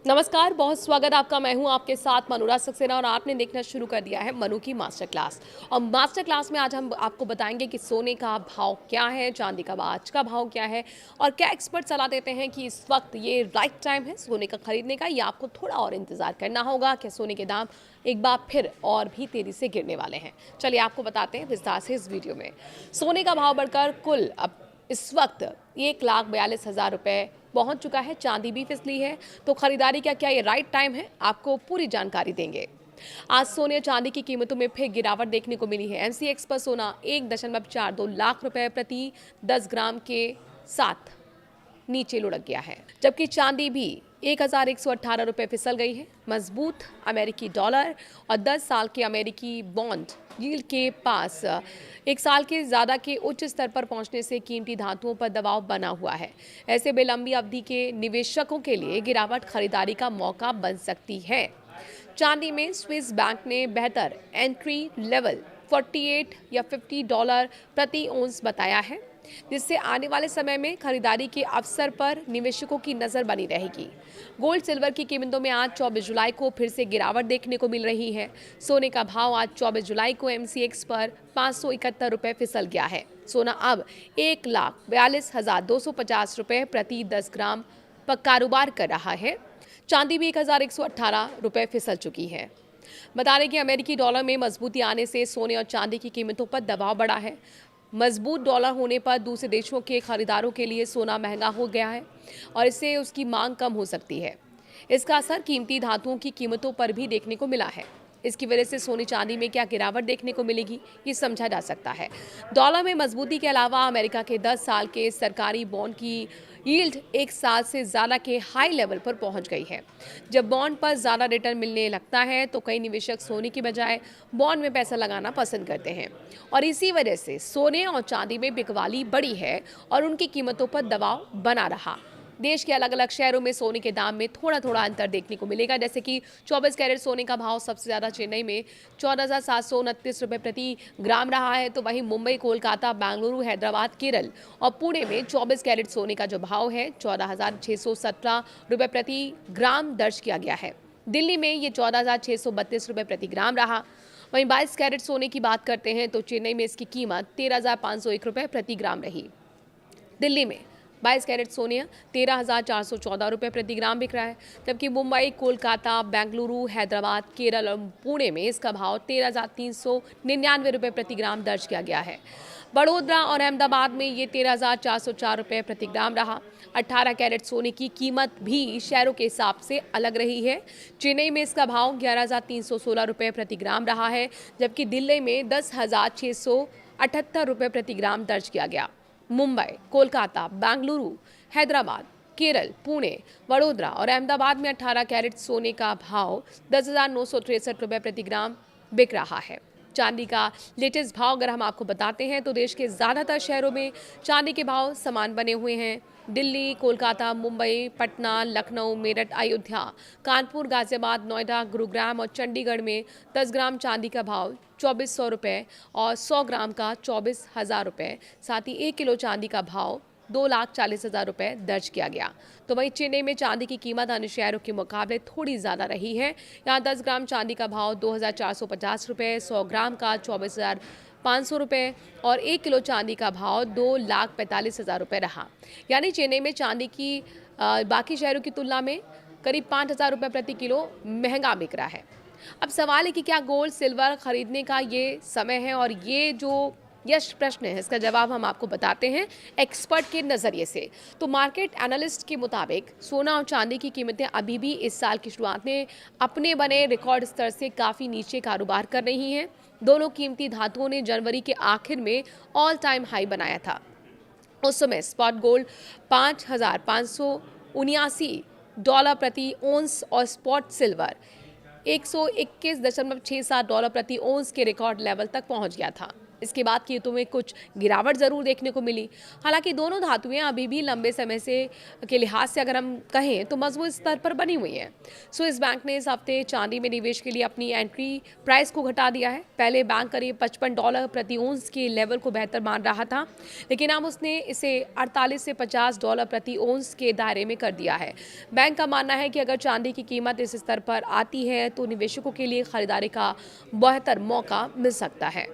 नमस्कार, बहुत स्वागत आपका। मैं हूं आपके साथ मनोरा सक्सेना और आपने देखना शुरू कर दिया है मनु की मास्टर क्लास। और मास्टर क्लास में आज हम आपको बताएंगे कि सोने का भाव क्या है, चांदी का आज का भाव क्या है और क्या एक्सपर्ट सलाह देते हैं कि इस वक्त ये राइट टाइम है सोने का खरीदने का या आपको थोड़ा और इंतजार करना होगा। क्या सोने के दाम एक बार फिर और भी तेजी से गिरने वाले हैं? चलिए आपको बताते हैं विस्तार से इस वीडियो में। सोने का भाव बढ़कर कुल अब इस वक्त 1,42,000 रुपये पहुंच चुका है। चांदी भी फिसली है, तो खरीदारी का क्या ये राइट टाइम है? आपको पूरी जानकारी देंगे। आज सोने और चांदी की कीमतों में फिर गिरावट देखने को मिली है। एमसीएक्स पर सोना 1.42 लाख रुपए प्रति 10 ग्राम के साथ नीचे लुढ़क गया है, जबकि चांदी भी 1,118 रुपये फिसल गई है। मजबूत अमेरिकी डॉलर और 10 साल के अमेरिकी बॉन्ड यील्ड के पास एक साल के ज़्यादा के उच्च स्तर पर पहुंचने से कीमती धातुओं पर दबाव बना हुआ है। ऐसे में लंबी अवधि के निवेशकों के लिए गिरावट खरीदारी का मौका बन सकती है। चांदी में स्विस बैंक ने बेहतर एंट्री लेवल 48 या $50 प्रति औंस बताया है, जिससे आने वाले समय में खरीदारी के अवसर पर निवेशकों की नजर बनी रहेगी। गोल्ड सिल्वर की कीमतों में आज 24 जुलाई को फिर से गिरावट देखने को मिल रही है। सोने का भाव आज 24 जुलाई को एमसीएक्स पर 571 रुपये फिसल गया है। सोना अब 1,42,250 रुपये प्रति 10 ग्राम पर कारोबार कर रहा है। चांदी भी 1,118 रुपये फिसल चुकी है। बता दें कि अमेरिकी डॉलर में मजबूती आने से सोने और चांदी की कीमतों पर दबाव बढ़ा है। मजबूत डॉलर होने पर दूसरे देशों के खरीदारों के लिए सोना महंगा हो गया है और इससे उसकी मांग कम हो सकती है। इसका असर कीमती धातुओं की कीमतों पर भी देखने को मिला है। इसकी वजह से सोने चांदी में क्या गिरावट देखने को मिलेगी, ये समझा जा सकता है। डॉलर में मजबूती के अलावा अमेरिका के 10 साल के सरकारी बॉन्ड की यील्ड एक साल से ज़्यादा के हाई लेवल पर पहुंच गई है। जब बॉन्ड पर ज़्यादा रिटर्न मिलने लगता है तो कई निवेशक सोने की बजाय बॉन्ड में पैसा लगाना पसंद करते हैं और इसी वजह से सोने और चांदी में बिकवाली बढ़ी है और उनकी कीमतों पर दबाव बना रहा। देश के अलग अलग शहरों में सोने के दाम में थोड़ा थोड़ा अंतर देखने को मिलेगा, जैसे कि 24 कैरेट सोने का भाव सबसे ज़्यादा चेन्नई में 14,729 रुपये प्रति ग्राम रहा है, तो वहीं मुंबई, कोलकाता, बेंगलुरु, हैदराबाद, केरल और पुणे में 24 कैरेट सोने का जो भाव है 14,617 रुपये प्रति ग्राम दर्ज किया गया है। दिल्ली में ये 14,632 रुपये प्रति ग्राम रहा। वहीं 22 कैरेट सोने की बात करते हैं तो चेन्नई में इसकी कीमत 13,501 रुपये प्रति ग्राम रही। दिल्ली में 22 कैरेट सोने 13,414 रुपये प्रति ग्राम बिक रहा है, जबकि मुंबई, कोलकाता, बेंगलुरु, हैदराबाद, केरल और पुणे में इसका भाव 13,399 रुपये प्रति ग्राम दर्ज किया गया है। बड़ोदरा और अहमदाबाद में ये 13,404 रुपये प्रति ग्राम रहा। 18 कैरेट सोने की कीमत भी शहरों के हिसाब से अलग रही है। चेन्नई में इसका भाव 11,316 रुपये प्रति ग्राम रहा है, जबकि दिल्ली में 10,678 रुपये प्रति ग्राम दर्ज किया गया। मुंबई, कोलकाता, बेंगलुरु, हैदराबाद, केरल, पुणे, वडोदरा और अहमदाबाद में 18 कैरेट सोने का भाव 10,963 रुपये प्रति ग्राम बिक रहा है। चांदी का लेटेस्ट भाव अगर हम आपको बताते हैं तो देश के ज़्यादातर शहरों में चांदी के भाव समान बने हुए हैं। दिल्ली, कोलकाता, मुंबई, पटना, लखनऊ, मेरठ, अयोध्या, कानपुर, गाजियाबाद, नोएडा, गुरुग्राम और चंडीगढ़ में 10 ग्राम चांदी का भाव 2,400 रुपये और 100 ग्राम का 24,000 रुपये, साथ ही 1 किलो चांदी का भाव 2,40,000 रुपये दर्ज किया गया। तो वहीं चेन्नई में चांदी की कीमत अन्य शहरों के मुकाबले थोड़ी ज़्यादा रही है। यहाँ 10 ग्राम चांदी का भाव 2,450 रुपये, 100 ग्राम का 24,500 रुपये और 1 किलो चांदी का भाव 2,45,000 रुपये रहा। यानी चेन्नई में चांदी की बाकी शहरों की तुलना में करीब 5,000 रुपये प्रति किलो महंगा बिक रहा है। अब सवाल है कि क्या गोल्ड सिल्वर खरीदने का ये समय है, और ये जो यश प्रश्न है इसका जवाब हम आपको बताते हैं एक्सपर्ट के नज़रिए से। तो मार्केट एनालिस्ट के मुताबिक सोना और चांदी की कीमतें अभी भी इस साल की शुरुआत में अपने बने रिकॉर्ड स्तर से काफ़ी नीचे कारोबार कर रही हैं। दोनों कीमती धातुओं ने जनवरी के आखिर में ऑल टाइम हाई बनाया था। उस समय स्पॉट गोल्ड $5,579 प्रति औंस और स्पॉट सिल्वर $121.67 प्रति औंस के रिकॉर्ड लेवल तक पहुंच गया था। इसके बाद कीमतों में कुछ गिरावट ज़रूर देखने को मिली। हालांकि दोनों धातुएं अभी भी लंबे समय से के लिहाज से अगर हम कहें तो मजबूत स्तर पर बनी हुई हैं। स्विस बैंक ने इस हफ्ते चांदी में निवेश के लिए अपनी एंट्री प्राइस को घटा दिया है। पहले बैंक करीब $55 प्रति ओंस के लेवल को बेहतर मान रहा था, लेकिन अब उसने इसे 48 से $50 प्रति ओंस के दायरे में कर दिया है। बैंक का मानना है कि अगर चांदी की कीमत इस स्तर पर आती है तो निवेशकों के लिए खरीदारी का बेहतर मौका मिल सकता है।